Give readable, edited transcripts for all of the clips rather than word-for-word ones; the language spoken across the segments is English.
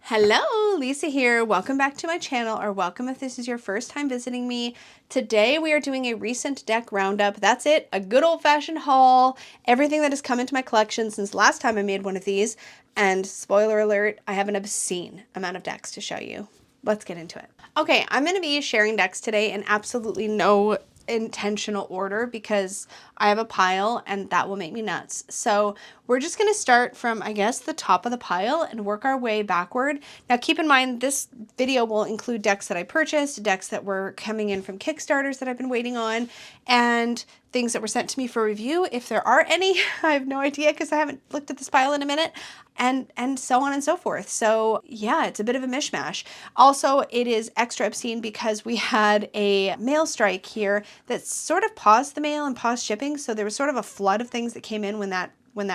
Hello, Lisa here. Welcome back to my channel, or welcome if this is your first time visiting me. Today we are doing a recent deck roundup. That's it, a good old-fashioned haul. Everything that has come into my collection since last time I made one of these. And spoiler alert, I have an obscene amount of decks to show you. Let's get into it. Okay, I'm going to be sharing decks today in absolutely no intentional order because I have a pile and that will make me nuts. So we're just going to start from, I guess, the top of the pile and work our way backward. Now keep in mind this video will include decks that I purchased, decks that were coming in from Kickstarters that I've been waiting on, and things that were sent to me for review, if there are any. I have no idea because I haven't looked at this pile in a minute, and so on and so forth. So yeah, it's a bit of a mishmash. Also, it is extra obscene because we had a mail strike here that sort of paused the mail and paused shipping. So there was sort of a flood of things that came in when that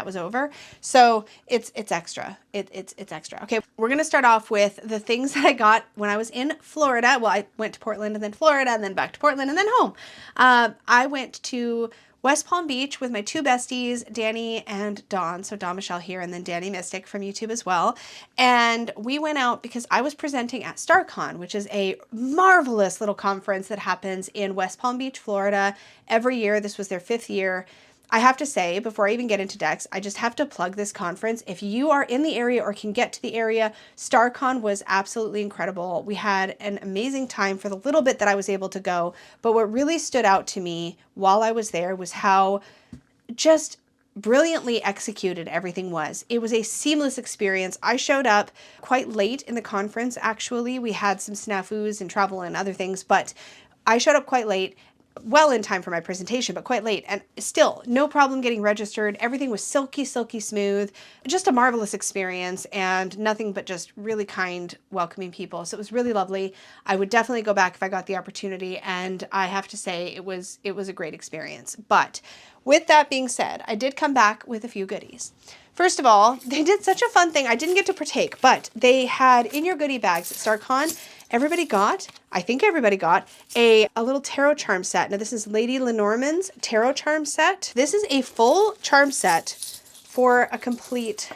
was over. So it's extra. It's extra. Okay, we're gonna start off with the things that I got when I was in Florida. Well, I went to Portland and then Florida and then back to Portland and then home. I went to West Palm Beach with my two besties, Danny and Dawn. So Dawn Michelle here and then Danny Mystic from YouTube as well. And we went out because I was presenting at Starcon, which is a marvelous little conference that happens in West Palm Beach, Florida every year. This was their 5th year. I have to say, before I even get into decks, I just have to plug this conference. If you are in the area or can get to the area, Starcon was absolutely incredible. We had an amazing time for the little bit that I was able to go. But what really stood out to me while I was there was how just brilliantly executed everything was. It was a seamless experience. I showed up quite late in the conference, actually. We had some snafus and travel and other things, but I showed up quite late. Well in time for my presentation, but quite late, and still no problem getting registered. Everything was silky smooth, just a marvelous experience, and nothing but just really kind, welcoming people. So it was really lovely. I would definitely go back if I got the opportunity, and I have to say it was a great experience. But with that being said, I did come back with a few goodies. First of all, they did such a fun thing. I didn't get to partake, but they had in your goodie bags at StarCon, I think everybody got a little tarot charm set. Now this is Lady Lenormand's tarot charm set. This is a full charm set for a complete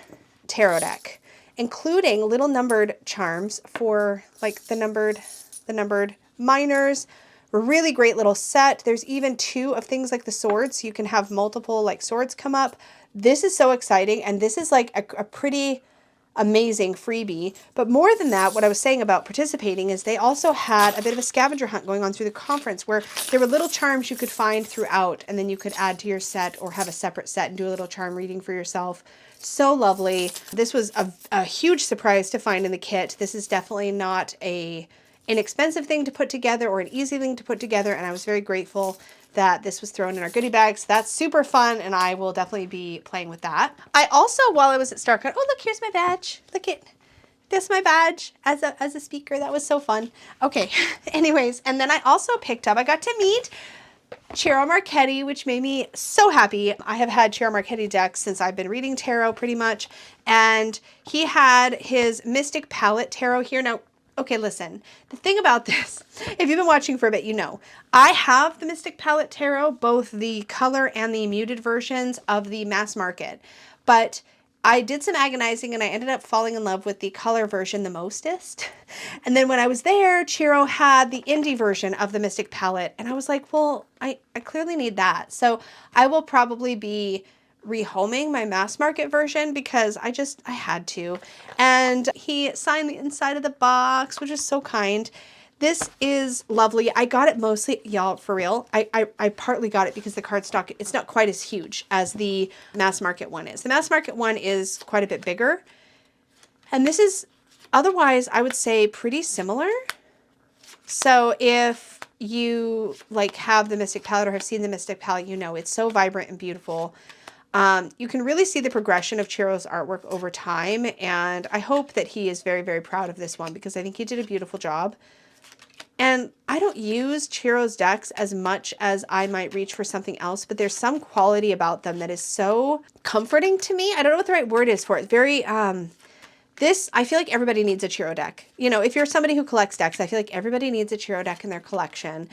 tarot deck, including little numbered charms for like the numbered minors. A really great little set. There's even 2 of things like the swords. You can have multiple like swords come up. This is so exciting, and this is like a pretty amazing freebie. But more than that, what I was saying about participating is they also had a bit of a scavenger hunt going on through the conference where there were little charms you could find throughout, and then you could add to your set or have a separate set and do a little charm reading for yourself. So lovely. This was a huge surprise to find in the kit. This is definitely not an inexpensive thing to put together or an easy thing to put together, and I was very grateful that this was thrown in our goodie bags. That's super fun, and I will definitely be playing with that. I also, while I was at Starcon, oh look, here's my badge. Look at this, my badge as a speaker. That was so fun. Okay, anyways, and then I also picked up, I got to meet Ciro Marchetti, which made me so happy. I have had Ciro Marchetti decks since I've been reading tarot pretty much, and he had his Mystic Palette Tarot here. Now, okay, listen, the thing about this, if you've been watching for a bit, you know, I have the Mystic Palette Tarot, both the color and the muted versions of the mass market, but I did some agonizing and I ended up falling in love with the color version the mostest. And then when I was there, Ciro had the indie version of the Mystic Palette, and I was like, well, I clearly need that. So I will probably be rehoming my mass market version because I had to. And he signed the inside of the box, which is so kind. This is lovely. I got it mostly, y'all, for real. I partly got it because the cardstock, it's not quite as huge as the mass market one is. The mass market one is quite a bit bigger. And this is otherwise, I would say, pretty similar. So if you like have the Mystic Palette or have seen the Mystic Palette, you know it's so vibrant and beautiful. You can really see the progression of Ciro's artwork over time, and I hope that he is very, very proud of this one because I think he did a beautiful job. And I don't use Ciro's decks as much as I might reach for something else, but there's some quality about them that is so comforting to me. I don't know what the right word is for it. Very, I feel like everybody needs a Ciro deck. You know, if you're somebody who collects decks, I feel like everybody needs a Ciro deck in their collection.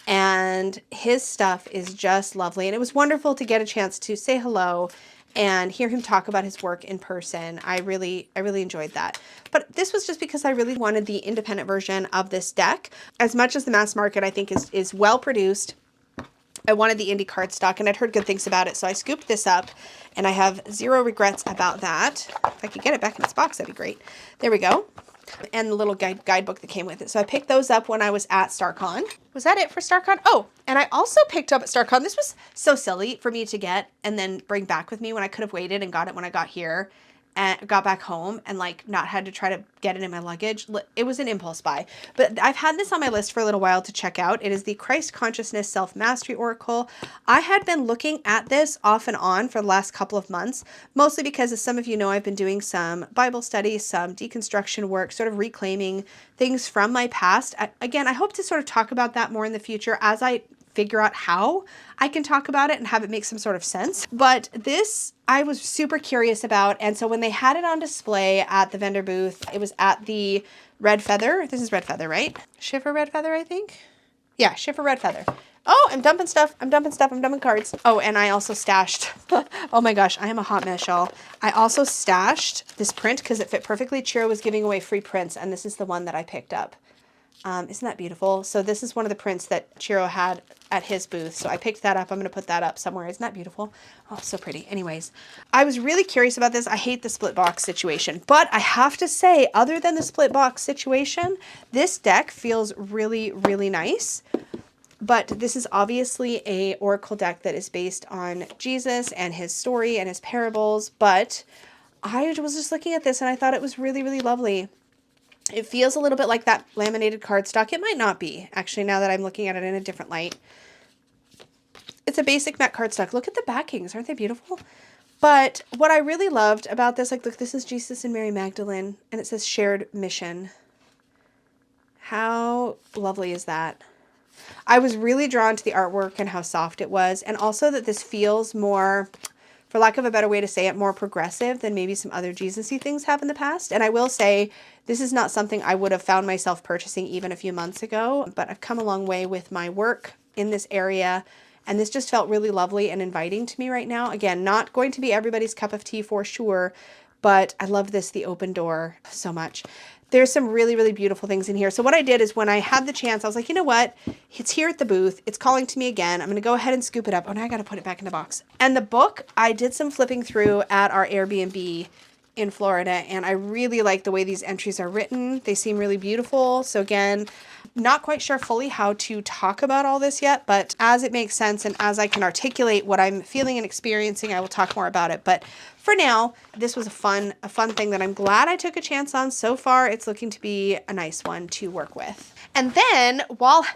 And his stuff is just lovely. And it was wonderful to get a chance to say hello and hear him talk about his work in person. I really enjoyed that. But this was just because I really wanted the independent version of this deck. As much as the mass market I think is well produced, I wanted the indie cardstock, and I'd heard good things about it, so I scooped this up, and I have zero regrets about that. If I could get it back in its box, that'd be great. There we go. And the little guidebook that came with it. So I picked those up when I was at Starcon. Was that it for Starcon? Oh, and I also picked up at Starcon. This was so silly for me to get and then bring back with me when I could have waited and got it when I got here and got back home and like not had to try to get it in my luggage. It was an impulse buy, but I've had this on my list for a little while to check out. It is the Christ Consciousness Self-Mastery Oracle. I had been looking at this off and on for the last couple of months, mostly because, as some of you know, I've been doing some Bible study, some deconstruction work, sort of reclaiming things from my past. Again, I hope to sort of talk about that more in the future as I figure out how I can talk about it and have it make some sort of sense. But this I was super curious about, and so when they had it on display at the vendor booth, it was at the Red Feather. This is Red Feather, right? Schiffer Red Feather, I think. Yeah, Schiffer Red Feather. Oh, I'm dumping stuff. I'm dumping cards. Oh, and I also stashed. Oh my gosh, I am a hot mess, y'all. I also stashed this print because it fit perfectly. Chiro was giving away free prints, and this is the one that I picked up. Isn't that beautiful? So this is one of the prints that Chiro had at his booth. So I picked that up. I'm going to put that up somewhere. Isn't that beautiful? Oh, so pretty. Anyways, I was really curious about this. I hate the split box situation, but I have to say, other than the split box situation, this deck feels really, really nice. But this is obviously a oracle deck that is based on Jesus and his story and his parables. But I was just looking at this and I thought it was really, really lovely. It feels a little bit like that laminated cardstock. It might not be, actually, now that I'm looking at it in a different light. It's a basic matte cardstock. Look at the backings. Aren't they beautiful? But what I really loved about this, like, look, this is Jesus and Mary Magdalene, and it says shared mission. How lovely is that? I was really drawn to the artwork and how soft it was, and also that this feels more, for lack of a better way to say it, more progressive than maybe some other Jesus-y things have in the past. And I will say, this is not something I would have found myself purchasing even a few months ago, but I've come a long way with my work in this area, and this just felt really lovely and inviting to me right now. Again, not going to be everybody's cup of tea for sure, but I love this, the open door, so much. There's some really, really beautiful things in here. So what I did is when I had the chance, I was like, you know what? It's here at the booth. It's calling to me again. I'm going to go ahead and scoop it up. Oh, now I got to put it back in the box. And the book, I did some flipping through at our Airbnb in Florida, and I really like the way these entries are written. They seem really beautiful. So again, not quite sure fully how to talk about all this yet, but as it makes sense and as I can articulate what I'm feeling and experiencing, I will talk more about it. But for now, this was a fun thing that I'm glad I took a chance on. So far, it's looking to be a nice one to work with. And then,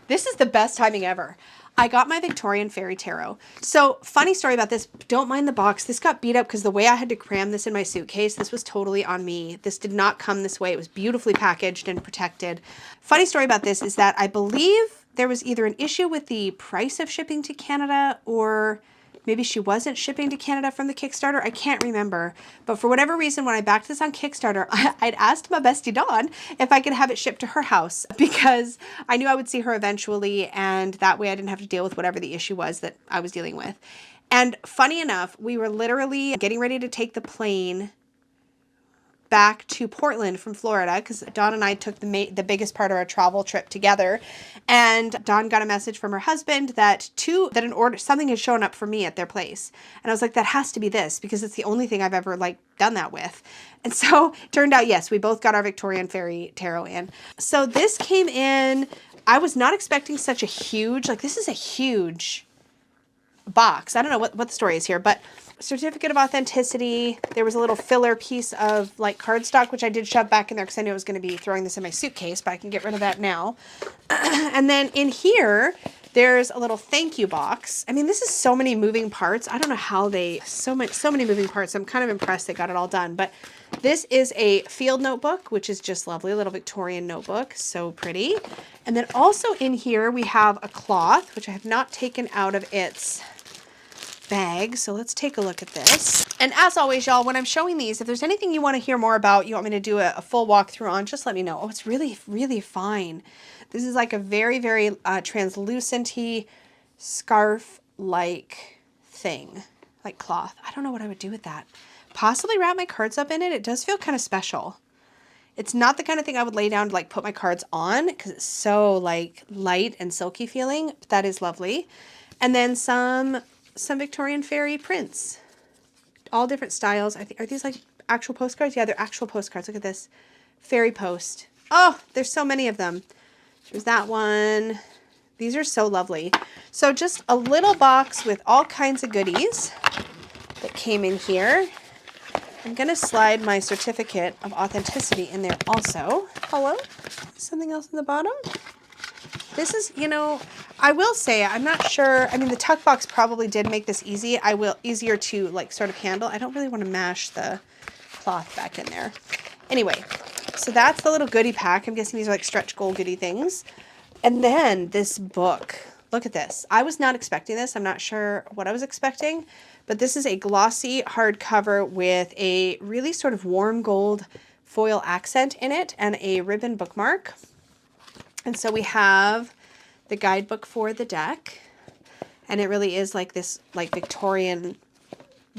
this is the best timing ever, I got my Victorian Fairy Tarot. So funny story about this, don't mind the box. This got beat up because the way I had to cram this in my suitcase, this was totally on me. This did not come this way. It was beautifully packaged and protected. Funny story about this is that I believe there was either an issue with the price of shipping to Canada, or maybe she wasn't shipping to Canada from the Kickstarter. I can't remember. But for whatever reason, when I backed this on Kickstarter, I'd asked my bestie Dawn if I could have it shipped to her house because I knew I would see her eventually, and that way I didn't have to deal with whatever the issue was that I was dealing with. And funny enough, we were literally getting ready to take the plane back to Portland from Florida because Dawn and I took the biggest part of our travel trip together, and Dawn got a message from her husband that something had shown up for me at their place, and I was like, that has to be this because it's the only thing I've ever done that with. And so it turned out, yes, we both got our Victorian Fairy Tarot in. So this came in. I was not expecting such a huge, this is a huge box. I don't know what the story is here, but certificate of authenticity. There was a little filler piece of cardstock, which I did shove back in there because I knew I was going to be throwing this in my suitcase, but I can get rid of that now. And then in here, there's a little thank you box. I mean, this is so many moving parts. I don't know how so many moving parts. I'm kind of impressed they got it all done, but this is a field notebook, which is just lovely. A little Victorian notebook. So pretty. And then also in here, we have a cloth, which I have not taken out of its bag. So let's take a look at this. And as always, y'all, when I'm showing these, if there's anything you want to hear more about, you want me to do a full walkthrough on, just let me know. Oh, it's really, really fine. This is like a very, very translucent-y scarf-like thing. like cloth. I don't know what I would do with that. Possibly wrap my cards up in it. It does feel kind of special. It's not the kind of thing I would lay down to like put my cards on because it's so like light and silky feeling, but that is lovely. And then some Victorian fairy prints, all different styles. I think, are these like actual postcards? Yeah, they're actual postcards. Look at this fairy post. Oh, there's so many of them. There's that one. These are so lovely. So just a little box with all kinds of goodies that came in here. I'm going to slide my certificate of authenticity in there also. Hello? Something else in the bottom? This is, you know, I will say, I'm not sure. I mean, the tuck box probably did make this easier to like sort of handle. I don't really want to mash the cloth back in there. Anyway, so that's the little goodie pack. I'm guessing these are like stretch goal goodie things. And then this book. Look at this. I was not expecting this. I'm not sure what I was expecting. But this is a glossy hardcover with a really sort of warm gold foil accent in it and a ribbon bookmark. And so we have the guidebook for the deck. And it really is like this like Victorian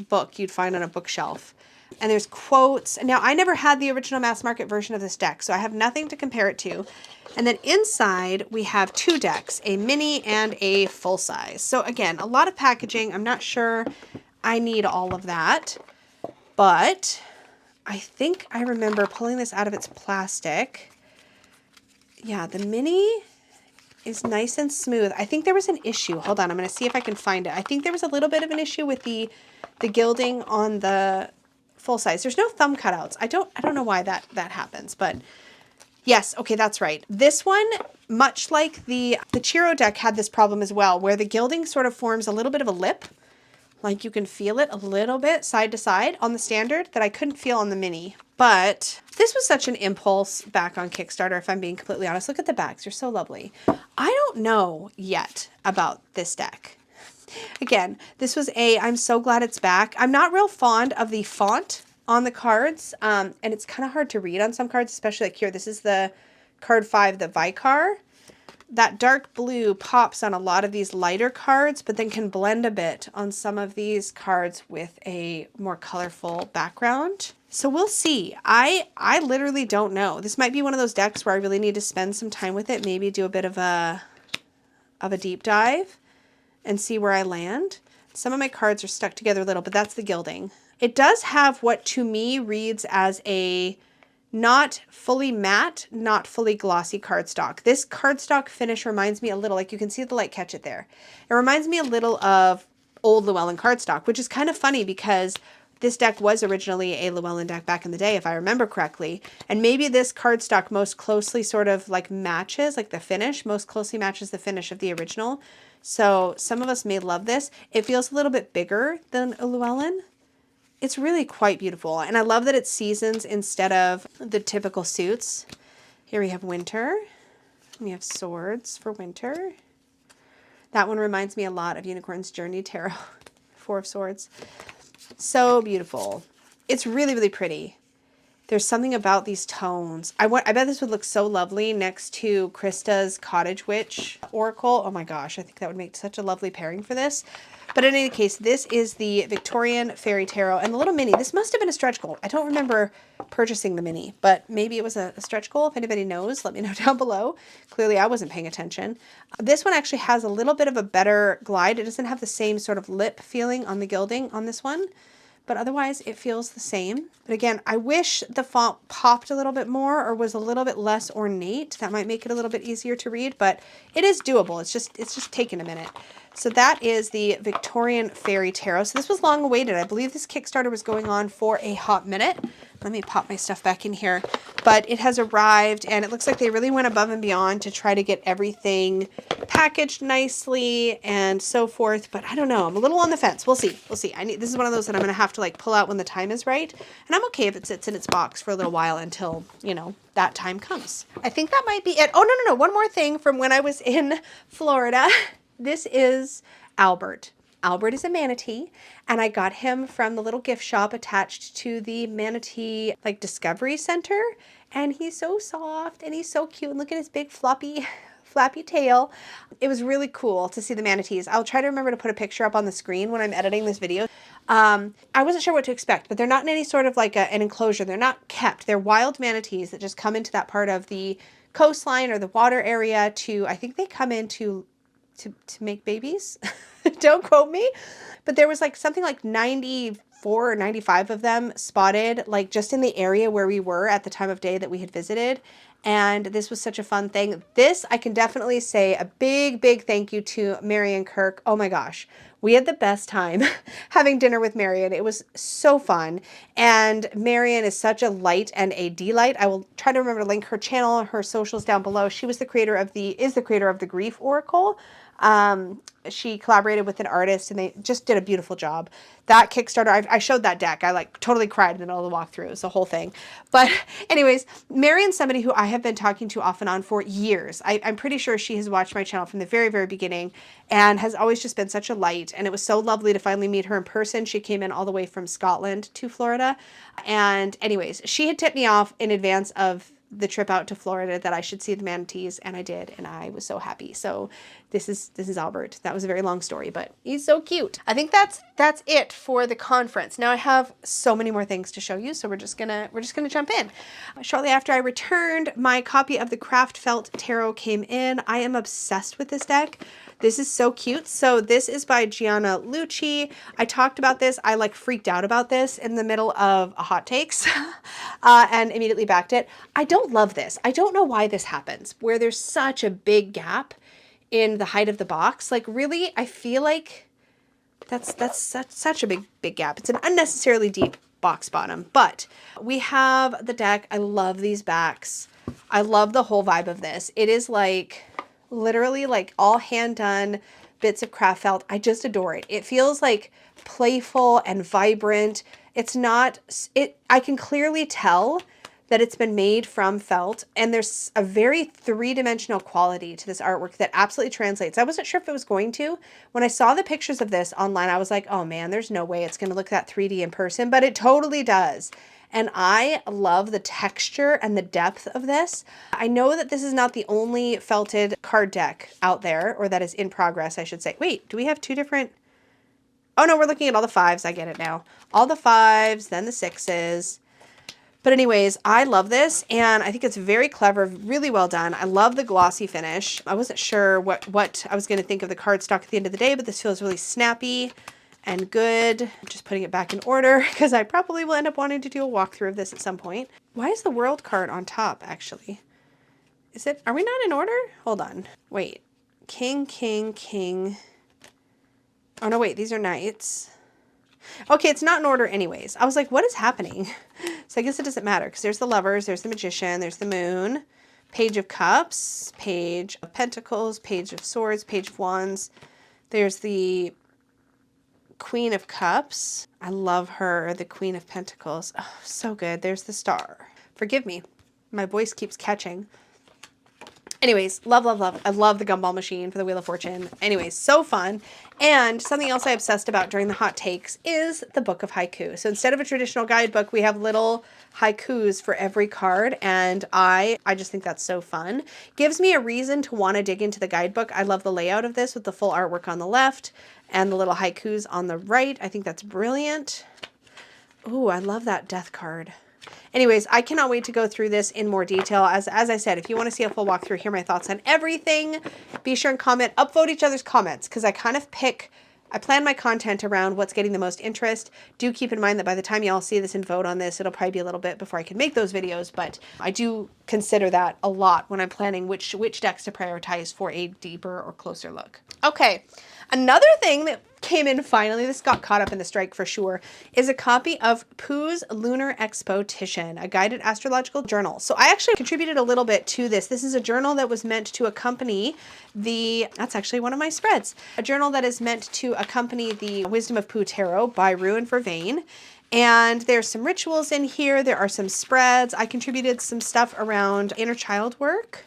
book you'd find on a bookshelf. And there's quotes. Now, I never had the original mass market version of this deck, so I have nothing to compare it to. And then inside, we have two decks, a mini and a full size. So again, a lot of packaging. I'm not sure I need all of that, but I think I remember pulling this out of its plastic. Yeah, the mini is nice and smooth. I think there was an issue. Hold on, I'm going to see if I can find it. I think there was a little bit of an issue with the gilding on the full size. There's no thumb cutouts. I don't know why that happens, but yes, okay, that's right. This one, much like the Chiro deck had this problem as well, where the gilding sort of forms a little bit of a lip. Like you can feel it a little bit side to side on the standard that I couldn't feel on the mini. But this was such an impulse back on Kickstarter, if I'm being completely honest. Look at the backs, they're so lovely. I don't know yet about this deck. Again, this was I'm so glad it's back. I'm not real fond of the font on the cards, and it's kind of hard to read on some cards, especially like here. This is the card 5, the Vicar. That dark blue pops on a lot of these lighter cards, but then can blend a bit on some of these cards with a more colorful background. So we'll see. I literally don't know. This might be one of those decks where I really need to spend some time with it, maybe do a bit of a deep dive and see where I land. Some of my cards are stuck together a little, but that's the gilding. It does have what to me reads as a not fully matte, not fully glossy cardstock. This cardstock finish reminds me a little, like you can see the light catch it there. It reminds me a little of old Llewellyn cardstock, which is kind of funny because this deck was originally a Llewellyn deck back in the day, if I remember correctly. And maybe this cardstock most closely sort of like matches, like the finish, most closely matches the finish of the original. So some of us may love this. It feels a little bit bigger than a Llewellyn. It's really quite beautiful. And I love that it's seasons instead of the typical suits. Here we have winter. We have swords for winter. That one reminds me a lot of Unicorn's Journey Tarot. 4 of Swords. So beautiful. It's really, really pretty. There's something about these tones. I bet this would look so lovely next to Krista's Cottage Witch Oracle. Oh my gosh, I think that would make such a lovely pairing for this. But in any case, this is the Victorian Fairy Tarot. And the little mini, this must have been a stretch goal. I don't remember purchasing the mini, but maybe it was a stretch goal. If anybody knows, let me know down below. Clearly, I wasn't paying attention. This one actually has a little bit of a better glide. It doesn't have the same sort of lip feeling on the gilding on this one, but otherwise it feels the same. But again, I wish the font popped a little bit more or was a little bit less ornate. That might make it a little bit easier to read, but it is doable. It's just taking a minute. So that is the Victorian Fairy Tarot. So this was long awaited. I believe this Kickstarter was going on for a hot minute. Let me pop my stuff back in here. But it has arrived, and it looks like they really went above and beyond to try to get everything packaged nicely and so forth. But I don't know. I'm a little on the fence. We'll see. We'll see. This is one of those that I'm going to have to like pull out when the time is right. And I'm okay if it sits in its box for a little while until, you know, that time comes. I think that might be it. Oh, no. One more thing from when I was in Florida. This is Albert. Albert is a manatee, and I got him from the little gift shop attached to the Manatee like Discovery Center, and he's so soft and he's so cute, and look at his big floppy tail. It was really cool to see the manatees. I'll try to remember to put a picture up on the screen when I'm editing this video. I wasn't sure what to expect, but they're not in any sort of like an enclosure. They're not kept. They're wild manatees that just come into that part of the coastline or the water area to, I think they come in to make babies. Don't quote me. But there was like something like 94 or 95 of them spotted, like just in the area where we were at the time of day that we had visited. And this was such a fun thing. This, I can definitely say a big, big thank you to Mary and Kirk. Oh my gosh. We had the best time having dinner with Marion. It was so fun. And Marion is such a light and a delight. I will try to remember to link her channel, her socials down below. She was the creator of is the creator of the Grief Oracle. She collaborated with an artist and they just did a beautiful job. That Kickstarter, I showed that deck. I like totally cried in the middle of the walkthrough. It was the whole thing. But anyways, Marion's somebody who I have been talking to off and on for years. I'm pretty sure she has watched my channel from the very, very beginning and has always just been such a light. And it was so lovely to finally meet her in person. She came in all the way from Scotland to Florida. And anyways, she had tipped me off in advance of the trip out to Florida that I should see the manatees, and I did, and I was so happy. So this is Albert. That was a very long story, but he's so cute. I think that's it for the conference. Now I have so many more things to show you, so we're just gonna jump in. Shortly after I returned, my copy of the Craft Felt Tarot came in. I am obsessed with this deck. This is so cute. So this is by Gianna Lucci. I talked about this. I like freaked out about this in the middle of a hot takes and immediately backed it. I don't love this. I don't know why this happens, where there's such a big gap in the height of the box. Like really, I feel like that's such a big gap. It's an unnecessarily deep box bottom, but we have the deck. I love these backs. I love the whole vibe of this. It is like literally like all hand done bits of craft felt. I just adore it. It feels like playful and vibrant. It's not, I can clearly tell that it's been made from felt, and there's a very three-dimensional quality to this artwork that absolutely translates. I wasn't sure if it was going to. When I saw the pictures of this online, I was like, oh man, there's no way it's going to look that 3D in person, but it totally does. And I love the texture and the depth of this. I know that this is not the only felted card deck out there, or that is in progress, I should say. Wait, do we have two different? Oh no, we're looking at all the fives. I get it now. All the fives, then the sixes. But anyways, I love this, and I think it's very clever, really well done. I love the glossy finish. I wasn't sure what I was going to think of the cardstock at the end of the day, but this feels really snappy and good. I'm just putting it back in order because I probably will end up wanting to do a walkthrough of this at some point. Why is the world card on top, actually? Are we not in order? Hold on. Wait. King, king, king. Oh no, wait, these are knights. Okay, it's not in order anyways. I was like, what is happening? So I guess it doesn't matter because there's the lovers, there's the magician, there's the moon, page of cups, page of pentacles, page of swords, page of wands. There's the Queen of Cups. I love her, the Queen of Pentacles. Oh, so good. There's the star. Forgive me. My voice keeps catching. Anyways, love, love, love. I love the gumball machine for the Wheel of Fortune. Anyways, so fun. And something else I obsessed about during the hot takes is the book of haiku. So instead of a traditional guidebook, we have little haikus for every card. And I just think that's so fun. Gives me a reason to want to dig into the guidebook. I love the layout of this with the full artwork on the left and the little haikus on the right. I think that's brilliant. Ooh, I love that death card. Anyways, I cannot wait to go through this in more detail. As I said, if you want to see a full walkthrough, hear my thoughts on everything, be sure and comment, upvote each other's comments, because I plan my content around what's getting the most interest. Do keep in mind that by the time y'all see this and vote on this, it'll probably be a little bit before I can make those videos, but I do consider that a lot when I'm planning which decks to prioritize for a deeper or closer look. Okay, another thing that came in finally, this got caught up in the strike for sure, is a copy of Pooh's Lunar Expo-tition, a guided astrological journal. So I actually contributed a little bit to this. This is a journal that was meant to accompany that's actually one of my spreads, a journal that is meant to accompany the Wisdom of Pooh Tarot by Rue and Vervain. And there's some rituals in here. There are some spreads. I contributed some stuff around inner child work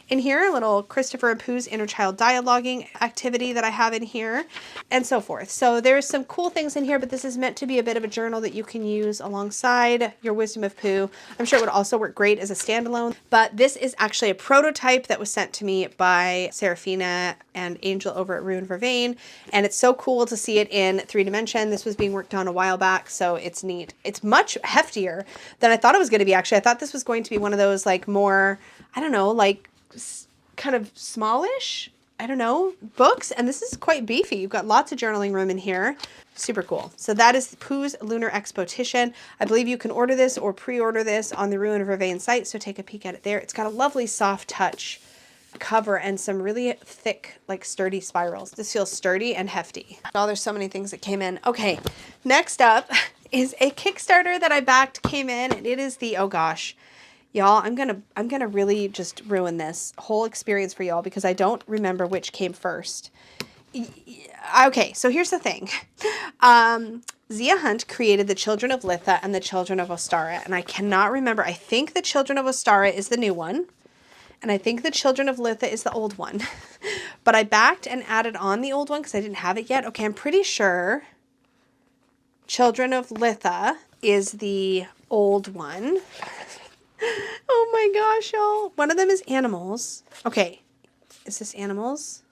In here, a little Christopher and Pooh's inner child dialoguing activity that I have in here, and so forth. So there's some cool things in here, but this is meant to be a bit of a journal that you can use alongside your Wisdom of Pooh. I'm sure it would also work great as a standalone, but this is actually a prototype that was sent to me by Serafina and Angel over at Rune Vervain, and it's so cool to see it in 3D. This was being worked on a while back, so it's neat. It's much heftier than I thought it was going to be, actually. I thought this was going to be one of those, like, more, I don't know, like, kind of smallish, I don't know, books, and this is quite beefy. You've got lots of journaling room in here. Super cool. So that is Pooh's Lunar Exposition. I believe you can order this or pre-order this on the Rune Vervain site, so take a peek at it there. It's got a lovely soft touch cover and some really thick, like, sturdy spirals. This feels sturdy and hefty. Oh, there's so many things that came in. Okay, next up is a Kickstarter that I backed, came in, and it is the, oh gosh, y'all, I'm gonna really just ruin this whole experience for y'all because I don't remember which came first. Okay, so here's the thing. Zia Hunt created the Children of Litha and the Children of Ostara, and I cannot remember. I think the Children of Ostara is the new one, and I think the Children of Litha is the old one. But I backed and added on the old one because I didn't have it yet. Okay, I'm pretty sure Children of Litha is the old one. Oh my gosh, y'all. One of them is animals. Okay, is this animals?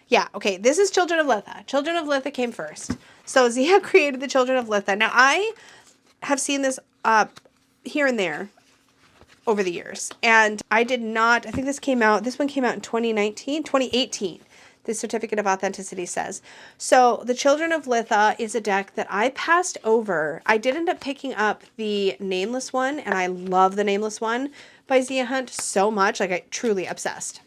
Yeah, okay, this is Children of Litha. Children of Litha came first. So Zia created the Children of Litha. Now, I have seen this here and there over the years, and I did not, I think this one came out in 2018. The Certificate of Authenticity says. So the Children of Litha is a deck that I passed over. I did end up picking up the Nameless one, and I love the Nameless one by Zia Hunt so much. Like, I truly obsessed.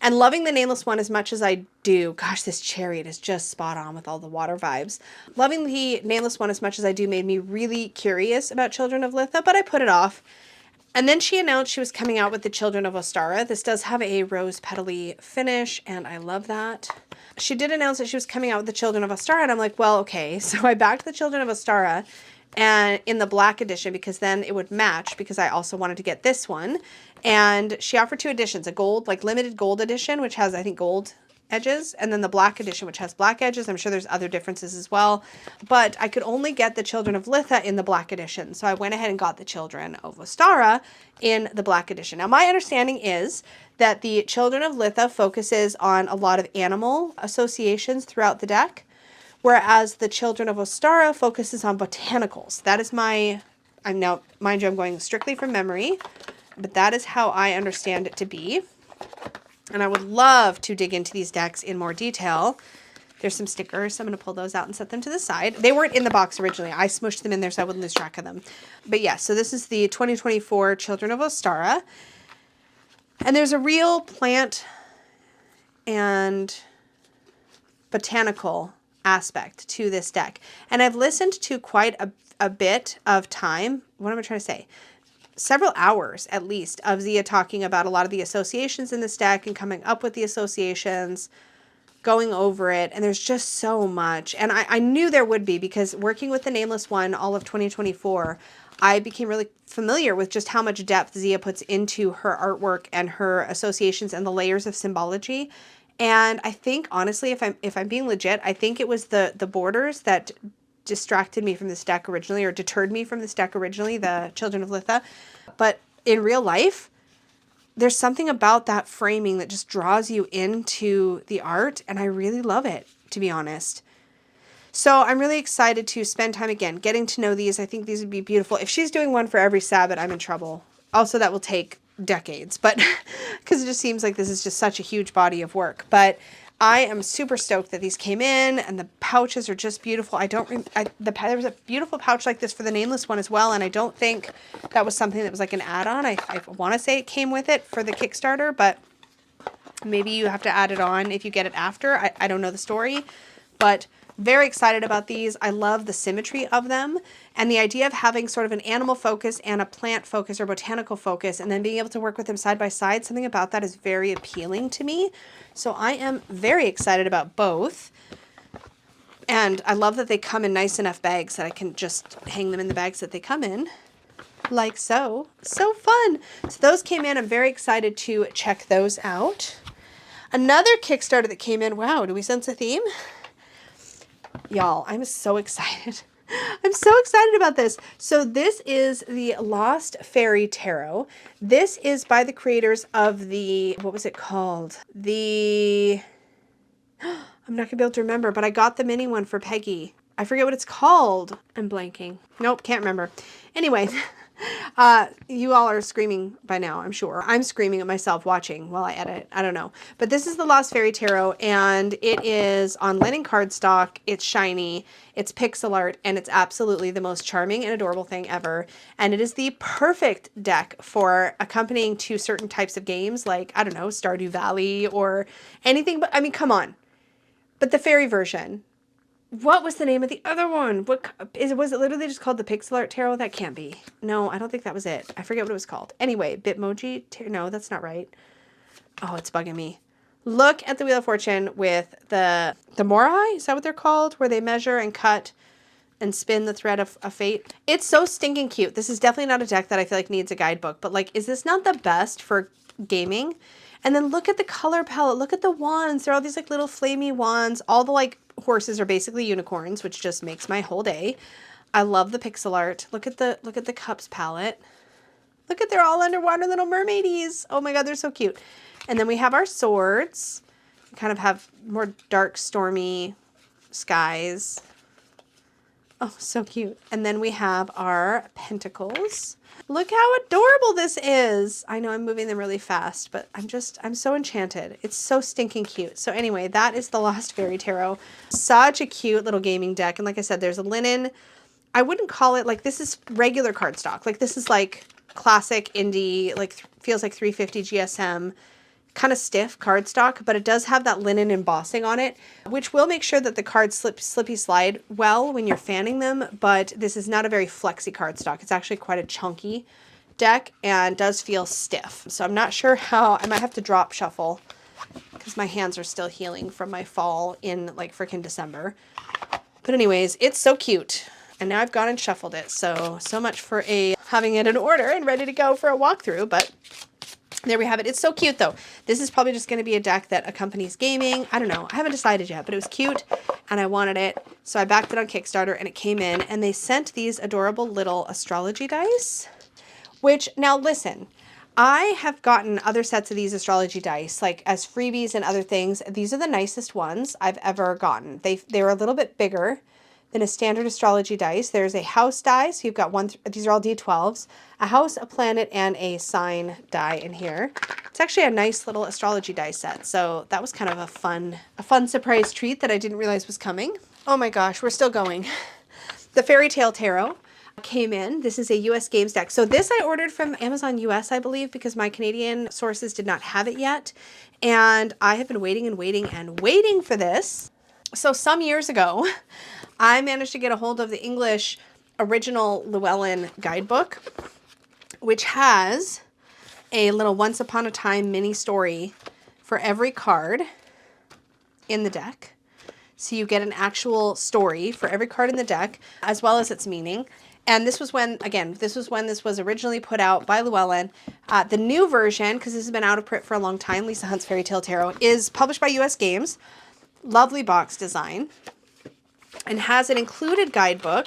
And loving the Nameless one as much as I do, gosh, this chariot is just spot on with all the water vibes. Loving the Nameless one as much as I do made me really curious about Children of Litha, but I put it off. And then she announced she was coming out with the Children of Ostara. This does have a rose petally finish, and I love that. She did announce that she was coming out with the Children of Ostara, and I'm like, well, okay. So I backed the Children of Ostara and in the black edition because then it would match, because I also wanted to get this one. And she offered 2 editions, a gold, like limited gold edition, which has, I think, gold edges, and then the black edition, which has black edges. I'm sure there's other differences as well, but I could only get the Children of Litha in the black edition, so I went ahead and got the Children of Ostara in the black edition. Now, my understanding is that the Children of Litha focuses on a lot of animal associations throughout the deck, whereas the Children of Ostara focuses on botanicals. That is my, I'm now, mind you, I'm going strictly from memory, but that is how I understand it to be. And I would love to dig into these decks in more detail. There's some stickers, so I'm going to pull those out and set them to the side. They weren't in the box originally. I smushed them in there so I wouldn't lose track of them. But yeah, so this is the 2024 Children of Ostara. And there's a real plant and botanical aspect to this deck. And I've listened to quite a bit of time. What am I trying to say? Several hours at least of Zia talking about a lot of the associations in this deck and coming up with the associations, going over it, and there's just so much. And I knew there would be, because working with the Nameless one all of 2024, I became really familiar with just how much depth Zia puts into her artwork and her associations and the layers of symbology. And I think, honestly, if I'm being legit, I think it was the borders that distracted me from this deck originally, or deterred me from this deck originally, the Children of Litha. But in real life, there's something about that framing that just draws you into the art, and I really love it, to be honest. So I'm really excited to spend time again getting to know these. I think these would be beautiful. If she's doing one for every Sabbath, I'm in trouble. Also, that will take decades, but because it just seems like this is just such a huge body of work. But I am super stoked that these came in, and the pouches are just beautiful. There was a beautiful pouch like this for the Nameless one as well, and I don't think that was something that was like an add-on. I want to say it came with it for the Kickstarter, but maybe you have to add it on if you get it after. I don't know the story, but very excited about these. I love the symmetry of them, and the idea of having sort of an animal focus and a plant focus or botanical focus, and then being able to work with them side by side. Something about that is very appealing to me. So I am very excited about both. And I love that they come in nice enough bags that I can just hang them in the bags that they come in. like so. So fun. So those came in. I'm very excited to check those out. Another Kickstarter that came in. Wow, do we sense a theme? Y'all, I'm so excited. I'm so excited about this. So this is the Lost Fairy Tarot. This is by the creators of the, what was it called? I'm not gonna be able to remember, but I got the mini one for Peggy. I forget what it's called. I'm blanking. Nope, can't remember. Anyway, you all are screaming by now, I'm sure. I'm screaming at myself watching while I edit. I don't know. But this is the Lost Fairy Tarot, and it is on linen cardstock. It's shiny, it's pixel art, and it's absolutely the most charming and adorable thing ever. And it is the perfect deck for accompanying to certain types of games like, I don't know, Stardew Valley or anything. But I mean, come on. But the fairy version. What was the name of the other one? Was it literally just called the Pixel Art Tarot? That can't be. No, I don't think that was it. I forget what it was called. Anyway, Bitmoji Tarot. No, that's not right. Oh, it's bugging me. Look at the Wheel of Fortune with the Morai. Is that what they're called? Where they measure and cut and spin the thread of fate. It's so stinking cute. This is definitely not a deck that I feel like needs a guidebook. But like, is this not the best for gaming? And then look at the color palette. Look at the wands. They're all these like little flamey wands. All the like horses are basically unicorns, which just makes my whole day. I love the pixel art. Look at the cups palette. Look at, they're all underwater little mermaidies. Oh my God, they're so cute. And then we have our swords. We kind of have more dark, stormy skies. Oh, so cute. And then we have our pentacles. Look how adorable this is. I know I'm moving them really fast, but I'm so enchanted. It's so stinking cute. So anyway, that is the Lost Fairy Tarot. Such a cute little gaming deck. And like I said, there's a linen. I wouldn't call it like, this is regular cardstock. Like this is like classic indie, like feels like 350 GSM, kind of stiff cardstock, but it does have that linen embossing on it, which will make sure that the cards slippy slide well when you're fanning them. But this is not a very flexy cardstock. It's actually quite a chunky deck and does feel stiff. So I'm not sure how, I might have to drop shuffle because my hands are still healing from my fall in like freaking December. But anyways, it's so cute. And now I've gone and shuffled it. So much for having it in order and ready to go for a walkthrough. But there we have it. It's so cute though. This is probably just going to be a deck that accompanies gaming. I don't know. I haven't decided yet, but it was cute and I wanted it. So I backed it on Kickstarter and it came in, and they sent these adorable little astrology dice, which now listen, I have gotten other sets of these astrology dice like as freebies and other things. These are the nicest ones I've ever gotten. They were a little bit bigger than a standard astrology dice. There's a house die, so you've got these are all D12s, a house, a planet, and a sign die in here. It's actually a nice little astrology die set, so that was kind of a fun surprise treat that I didn't realize was coming. Oh my gosh, we're still going. The Fairy Tale Tarot came in. This is a US Games deck. So this I ordered from Amazon US, I believe, because my Canadian sources did not have it yet. And I have been waiting and waiting and waiting for this. So some years ago, I managed to get a hold of the English original Llewellyn guidebook, which has a little Once Upon a Time mini story for every card in the deck. So you get an actual story for every card in the deck, as well as its meaning. And this was when, again, this was originally put out by Llewellyn. The new version, because this has been out of print for a long time, Lisa Hunt's Fairy Tale Tarot, is published by US Games. Lovely box design. And has an included guidebook.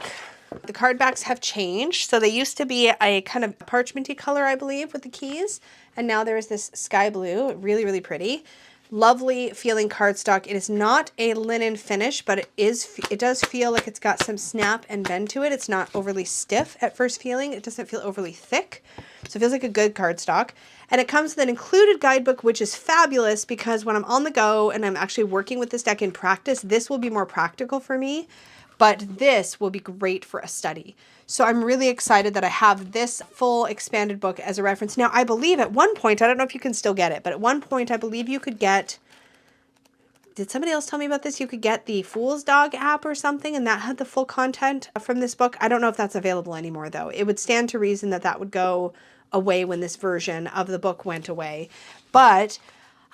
The card backs have changed. So they used to be a kind of parchmenty color, I believe, with the keys. And now there is this sky blue, really, really pretty. Lovely feeling cardstock. It is not a linen finish, but it does feel like it's got some snap and bend to it. It's not overly stiff at first feeling. It doesn't feel overly thick. So it feels like a good cardstock. And it comes with an included guidebook, which is fabulous because when I'm on the go and I'm actually working with this deck in practice, this will be more practical for me, but this will be great for a study. So I'm really excited that I have this full expanded book as a reference. Now, I believe at one point, I don't know if you can still get it, but at one point, I believe you could get, did somebody else tell me about this? You could get the Fool's Dog app or something, and that had the full content from this book. I don't know if that's available anymore, though. It would stand to reason that that would go away when this version of the book went away. But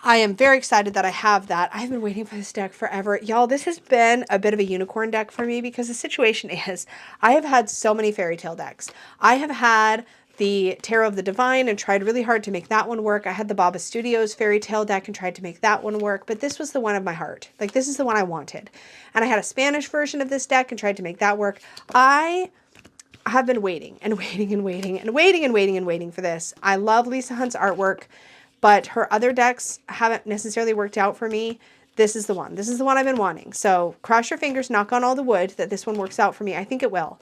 I am very excited that I have that. I've been waiting for this deck forever. Y'all, this has been a bit of a unicorn deck for me because the situation is I have had so many fairy tale decks. I have had the Tarot of the Divine and tried really hard to make that one work. I had the Baba Studios Fairy Tale deck and tried to make that one work, but this was the one of my heart. Like, this is the one I wanted. And I had a Spanish version of this deck and tried to make that work. I have been waiting and waiting and waiting and waiting and waiting and waiting for this. I love Lisa Hunt's artwork, but her other decks haven't necessarily worked out for me. This is the one. This is the one I've been wanting. So cross your fingers, knock on all the wood that this one works out for me. I think it will.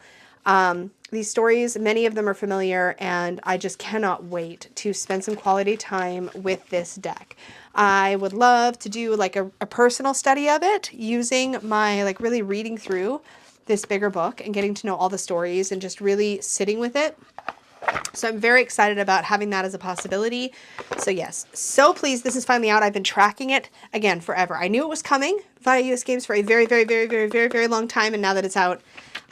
These stories, many of them are familiar, and I just cannot wait to spend some quality time with this deck. I would love to do like a personal study of it using my, like, really reading through this bigger book and getting to know all the stories and just really sitting with it. So I'm very excited about having that as a possibility. So yes, so pleased this is finally out. I've been tracking it, again, forever. I knew it was coming via US Games for a very, very, very, very, very, very long time. And now that it's out,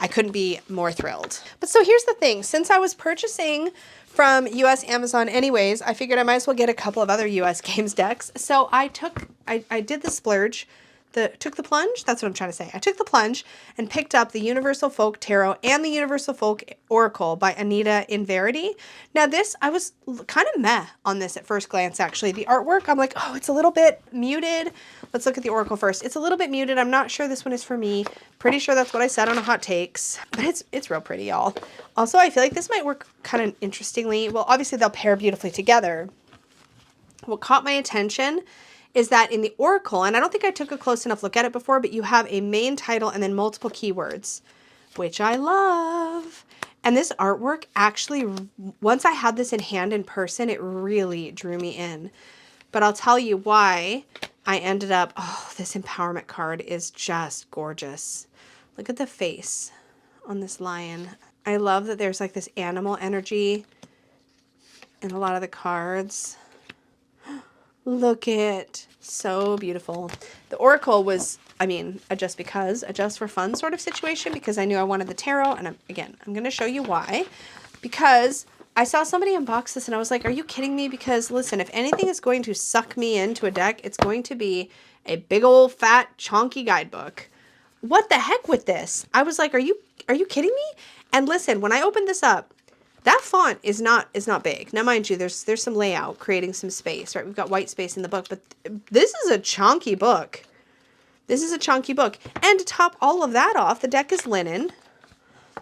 I couldn't be more thrilled. But so here's the thing. Since I was purchasing from US Amazon anyways, I figured I might as well get a couple of other US Games decks. So I did the splurge. Took the plunge? That's what I'm trying to say. I took the plunge and picked up the Universal Folk Tarot and the Universal Folk Oracle by Anita in Verity. Now this, I was kind of meh on this at first glance, actually. The artwork, I'm like, oh, it's a little bit muted. Let's look at the Oracle first. It's a little bit muted. I'm not sure this one is for me. Pretty sure that's what I said on a Hot Takes. But it's real pretty, y'all. Also, I feel like this might work kind of interestingly. Well, obviously they'll pair beautifully together. What caught my attention is that in the Oracle, and I don't think I took a close enough look at it before, but you have a main title and then multiple keywords, which I love. And this artwork actually, once I had this in hand in person, it really drew me in. But I'll tell you why I ended up, oh, this empowerment card is just gorgeous. Look at the face on this lion. I love that there's like this animal energy in a lot of the cards. Look it. So beautiful. The Oracle was, I mean, a just for fun sort of situation because I knew I wanted the tarot. And I'm going to show you why. Because I saw somebody unbox this and I was like, are you kidding me? Because listen, if anything is going to suck me into a deck, it's going to be a big old fat chonky guidebook. What the heck with this? I was like, are you kidding me? And listen, when I opened this up, that font is not big. Now, mind you, there's some layout creating some space, right? We've got white space in the book, but this is a chunky book. This is a chunky book. And to top all of that off, the deck is linen.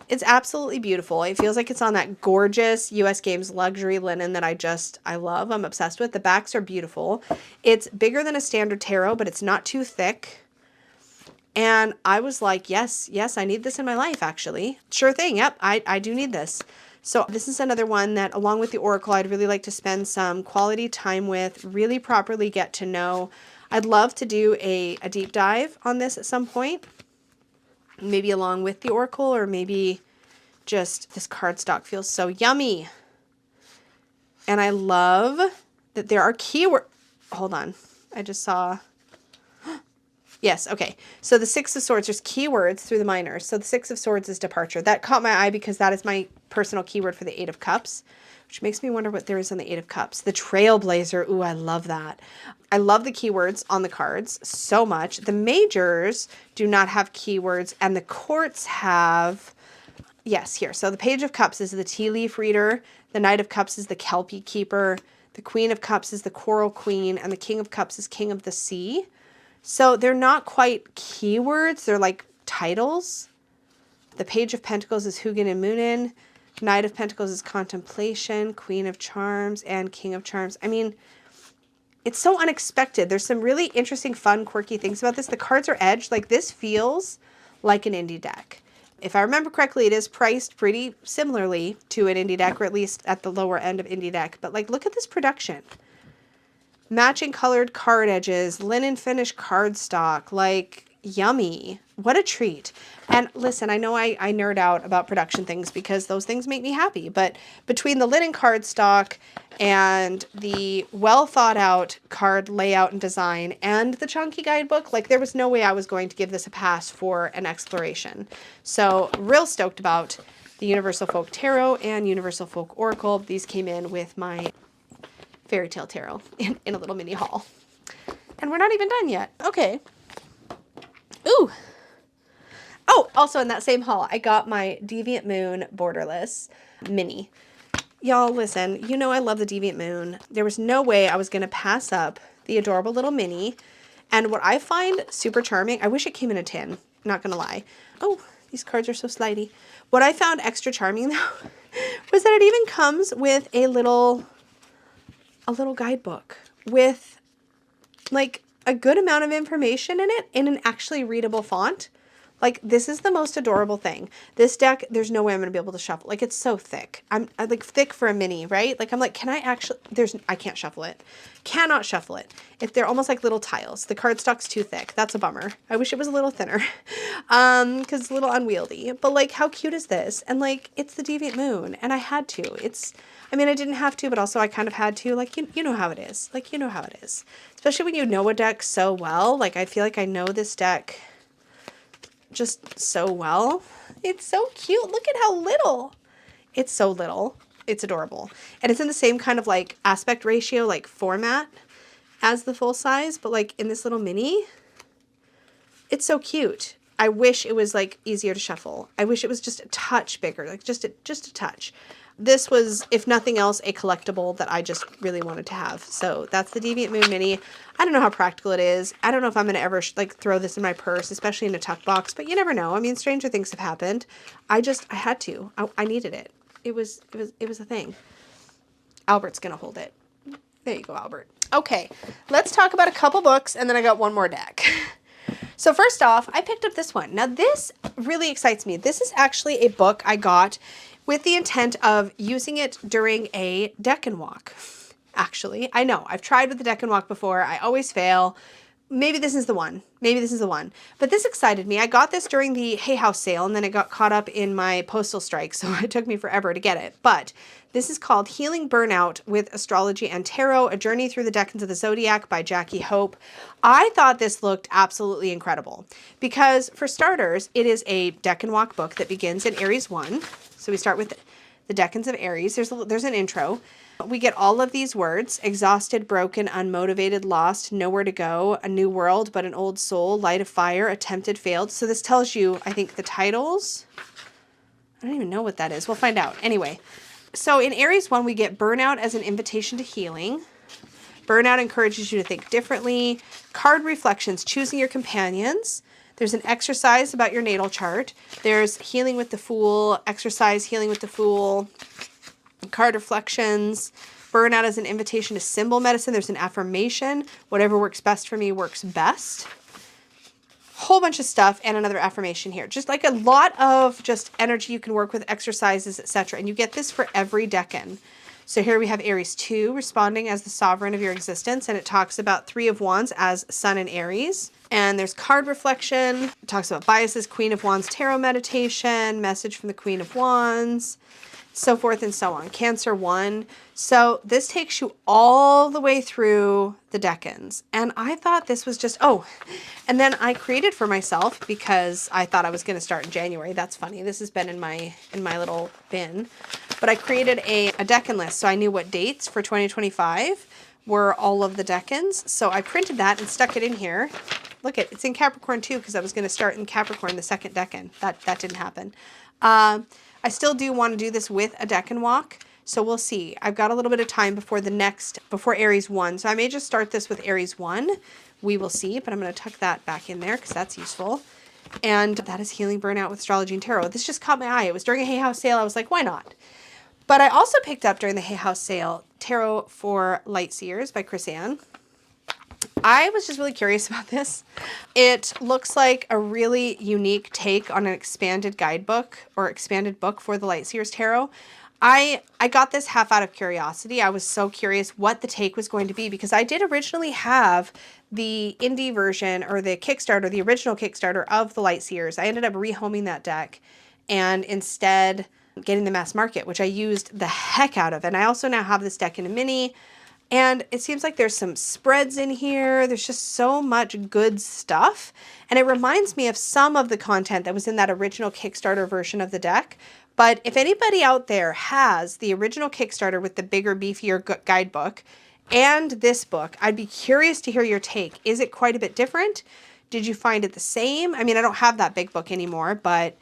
It's absolutely beautiful. It feels like it's on that gorgeous US Games luxury linen that I love. I'm obsessed with. The backs are beautiful. It's bigger than a standard tarot, but it's not too thick. And I was like, yes, I need this in my life, actually. Sure thing. Yep, I do need this. So this is another one that, along with the Oracle, I'd really like to spend some quality time with, really properly get to know. I'd love to do a deep dive on this at some point, maybe along with the Oracle, or maybe just this cardstock feels so yummy. And I love that there are keywords. Hold on. I just saw... Yes, okay. So the Six of Swords, there's keywords through the minors. So the Six of Swords is departure. That caught my eye because that is my personal keyword for the Eight of Cups, which makes me wonder what there is on the Eight of Cups. The Trailblazer, ooh, I love that. I love the keywords on the cards so much. The majors do not have keywords, and the courts have, yes, here. So the Page of Cups is the Tea Leaf Reader. The Knight of Cups is the Kelpie Keeper. The Queen of Cups is the Coral Queen, and the King of Cups is King of the Sea. So they're not quite keywords, they're like titles. The Page of Pentacles is Hugin and Moonin. Knight of Pentacles is Contemplation, Queen of Charms, and King of Charms. I mean, it's so unexpected. There's some really interesting, fun, quirky things about this. The cards are edged. Like, this feels like an indie deck. If I remember correctly, it is priced pretty similarly to an indie deck, or at least at the lower end of indie deck. But like, look at this production. Matching colored card edges, linen finish cardstock, like, yummy. What a treat. And listen, I know I nerd out about production things because those things make me happy, but between the linen cardstock and the well thought out card layout and design and the chunky guidebook, like, there was no way I was going to give this a pass for an exploration. So real stoked about the Universal Folk Tarot and Universal Folk Oracle. These came in with my Fairy Tale Tarot in a little mini haul. And we're not even done yet. Okay. Ooh. Oh, also in that same haul, I got my Deviant Moon Borderless mini. Y'all, listen, you know I love the Deviant Moon. There was no way I was going to pass up the adorable little mini. And what I find super charming, I wish it came in a tin, not going to lie. Oh, these cards are so slidey. What I found extra charming, though, was that it even comes with a little guidebook with, like, a good amount of information in it in an actually readable font. Like, this is the most adorable thing. This deck, there's no way I'm going to be able to shuffle. Like, it's so thick. I'm like thick for a mini, right? Like, I'm like, can I actually, I can't shuffle it. Cannot shuffle it. If they're almost like little tiles. The cardstock's too thick. That's a bummer. I wish it was a little thinner. Because it's a little unwieldy. But, like, how cute is this? And, like, it's the Deviant Moon. And I had to. I mean, I didn't have to, but also I kind of had to. Like, you know how it is. Like, you know how it is. Especially when you know a deck so well. Like, I feel like I know this deck just so well. It's so cute. Look at how little. It's so little. It's adorable. And it's in the same kind of like aspect ratio, like format as the full size, but like in this little mini, it's so cute. I wish it was like easier to shuffle. I wish it was just a touch bigger, like just a touch. This was, if nothing else, a collectible that I just really wanted to have. So that's the Deviant Moon Mini. I don't know how practical it is. I don't know if I'm going to ever like throw this in my purse, especially in a tuck box, but you never know. I mean, stranger things have happened. I had to. I needed it. It was a thing. Albert's going to hold it. There you go, Albert. Okay, let's talk about a couple books, and then I got one more deck. So first off, I picked up this one. Now this really excites me. This is actually a book I got with the intent of using it during a deck and walk. Actually, I know I've tried with the deck and walk before. I always fail. Maybe this is the one. Maybe this is the one. But this excited me. I got this during the Hay House sale, and then it got caught up in my postal strike, so it took me forever to get it. But this is called Healing Burnout with Astrology and Tarot, A Journey Through the Decans of the Zodiac by Jackie Hope. I thought this looked absolutely incredible because, for starters, it is a deck and walk book that begins in Aries 1. So we start with the Decans of Aries. There's an intro. We get all of these words: exhausted, broken, unmotivated, lost, nowhere to go, a new world, but an old soul, light of fire, attempted, failed. So this tells you, I think, the titles. I don't even know what that is. We'll find out. Anyway, so in Aries 1, we get burnout as an invitation to healing. Burnout encourages you to think differently. Card reflections, choosing your companions. There's an exercise about your natal chart. There's healing with the Fool, exercise, healing with the Fool. Card reflections, burnout as an invitation to symbol medicine. There's an affirmation. Whatever works best for me works best. Whole bunch of stuff and another affirmation here. Just like a lot of just energy you can work with, exercises, etc. And you get this for every decan. So here we have Aries 2, responding as the sovereign of your existence. And it talks about 3 of Wands as Sun in Aries. And there's card reflection. It talks about biases, Queen of Wands, tarot meditation, message from the Queen of Wands, so forth and so on. Cancer 1. So this takes you all the way through the decans. And I thought this was just, and then I created for myself, because I thought I was going to start in January. That's funny. This has been in my little bin. But I created a decan list, so I knew what dates for 2025 were all of the decans. So I printed that and stuck it in here. Look, it's in Capricorn too, because I was going to start in Capricorn, the second decan. That didn't happen. I still do want to do this with a decan walk, so we'll see. I've got a little bit of time before Aries 1, so I may just start this with Aries 1. We will see, but I'm going to tuck that back in there because that's useful. And that is Healing Burnout with Astrology and Tarot. This just caught my eye. It was during a Hay House sale. I was like, why not? But I also picked up during the Hay House sale Tarot for Lightseers by Chris Ann. I was just really curious about this. It looks like a really unique take on an expanded guidebook or expanded book for the Lightseers Tarot. I got this half out of curiosity. I was so curious what the take was going to be, because I did originally have the indie version, or the Kickstarter, the original Kickstarter of the Lightseers. I ended up rehoming that deck and instead getting the mass market, which I used the heck out of. And I also now have this deck in a mini. And it seems like there's some spreads in here. There's just so much good stuff. And it reminds me of some of the content that was in that original Kickstarter version of the deck. But if anybody out there has the original Kickstarter with the bigger, beefier guidebook and this book, I'd be curious to hear your take. Is it quite a bit different? Did you find it the same? I mean, I don't have that big book anymore, but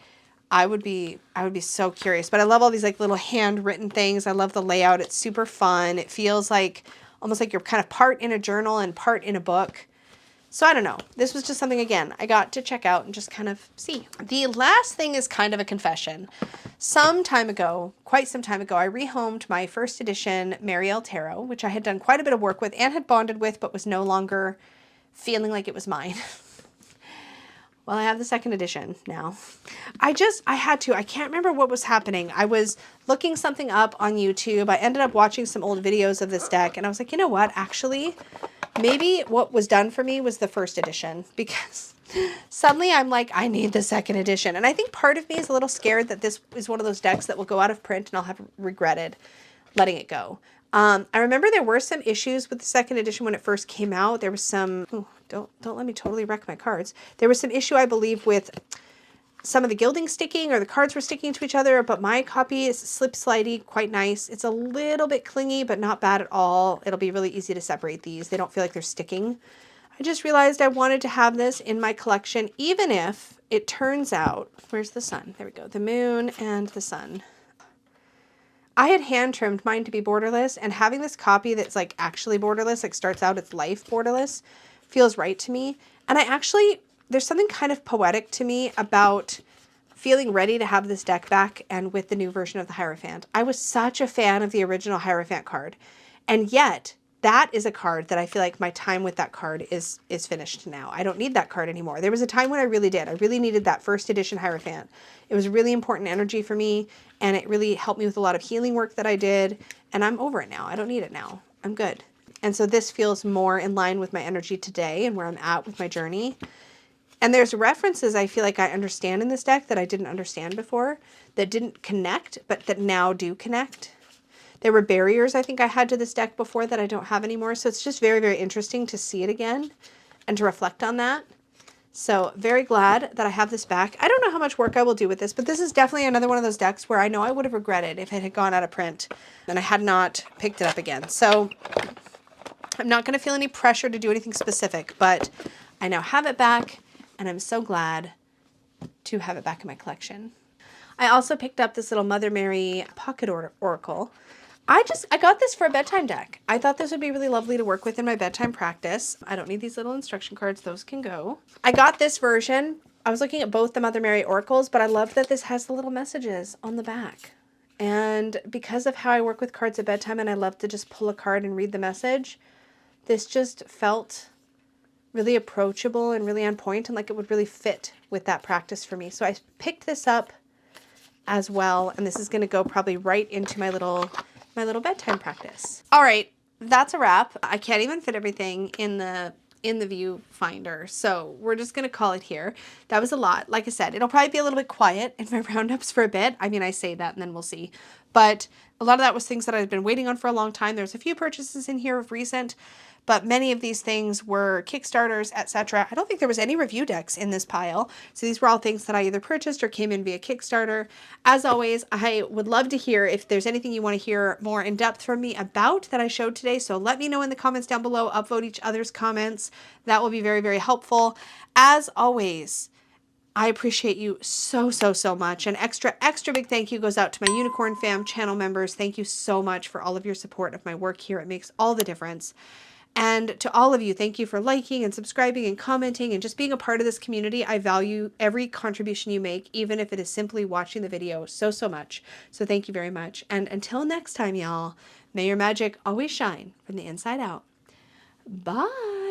I would be so curious. But I love all these like little handwritten things. I love the layout. It's super fun. It feels like almost like you're kind of part in a journal and part in a book. So I don't know. This was just something, again, I got to check out and just kind of see. The last thing is kind of a confession. Some time ago, quite some time ago, I rehomed my first edition Mariel Tarot, which I had done quite a bit of work with and had bonded with, but was no longer feeling like it was mine. Well, I have the second edition now. I can't remember what was happening. I was looking something up on YouTube. I ended up watching some old videos of this deck, and I was like, you know what, actually, maybe what was done for me was the first edition, because suddenly I'm like, I need the second edition. And I think part of me is a little scared that this is one of those decks that will go out of print and I'll have regretted letting it go. I remember there were some issues with the second edition when it first came out. There was some, don't let me totally wreck my cards. There was some issue, I believe, with some of the gilding sticking, or the cards were sticking to each other, but my copy is slip-slidey, quite nice. It's a little bit clingy, but not bad at all. It'll be really easy to separate these. They don't feel like they're sticking. I just realized I wanted to have this in my collection, even if it turns out, where's the sun? There we go. The moon and the sun. I had hand trimmed mine to be borderless, and having this copy that's like actually borderless, like starts out its life borderless, feels right to me. And there's something kind of poetic to me about feeling ready to have this deck back and with the new version of the Hierophant. I was such a fan of the original Hierophant card, and yet that is a card that I feel like my time with that card is finished now. I don't need that card anymore. There was a time when I really did. I really needed that first edition Hierophant. It was really important energy for me, and it really helped me with a lot of healing work that I did, and I'm over it now. I don't need it now. I'm good. And so this feels more in line with my energy today and where I'm at with my journey. And there's references I feel like I understand in this deck that I didn't understand before, that didn't connect, but that now do connect. There were barriers I think I had to this deck before that I don't have anymore. So it's just very, very interesting to see it again and to reflect on that. So very glad that I have this back. I don't know how much work I will do with this, but this is definitely another one of those decks where I know I would have regretted if it had gone out of print and I had not picked it up again. So I'm not going to feel any pressure to do anything specific, but I now have it back, and I'm so glad to have it back in my collection. I also picked up this little Mother Mary pocket oracle. I got this for a bedtime deck. I thought this would be really lovely to work with in my bedtime practice. I don't need these little instruction cards. Those can go. I got this version. I was looking at both the Mother Mary oracles, but I love that this has the little messages on the back. And because of how I work with cards at bedtime and I love to just pull a card and read the message, this just felt really approachable and really on point, and like it would really fit with that practice for me. So I picked this up as well, and this is going to go probably right into my little bedtime practice. All right, that's a wrap. I can't even fit everything in the viewfinder, so we're just going to call it here. That was a lot. Like I said, it'll probably be a little bit quiet in my roundups for a bit. I mean, I say that and then we'll see. But a lot of that was things that I've been waiting on for a long time. There's a few purchases in here of recent, but many of these things were Kickstarters, etc. I don't think there was any review decks in this pile. So these were all things that I either purchased or came in via Kickstarter. As always, I would love to hear if there's anything you want to hear more in depth from me about that I showed today. So let me know in the comments down below. Upvote each other's comments. That will be very, very helpful. As always, I appreciate you so, so, so much. An extra big thank you goes out to my Unicorn Fam channel members. Thank you so much for all of your support of my work here. It makes all the difference. And to all of you, thank you for liking and subscribing and commenting and just being a part of this community. I value every contribution you make, even if it is simply watching the video so, so much. So thank you very much. And until next time, y'all, may your magic always shine from the inside out. Bye.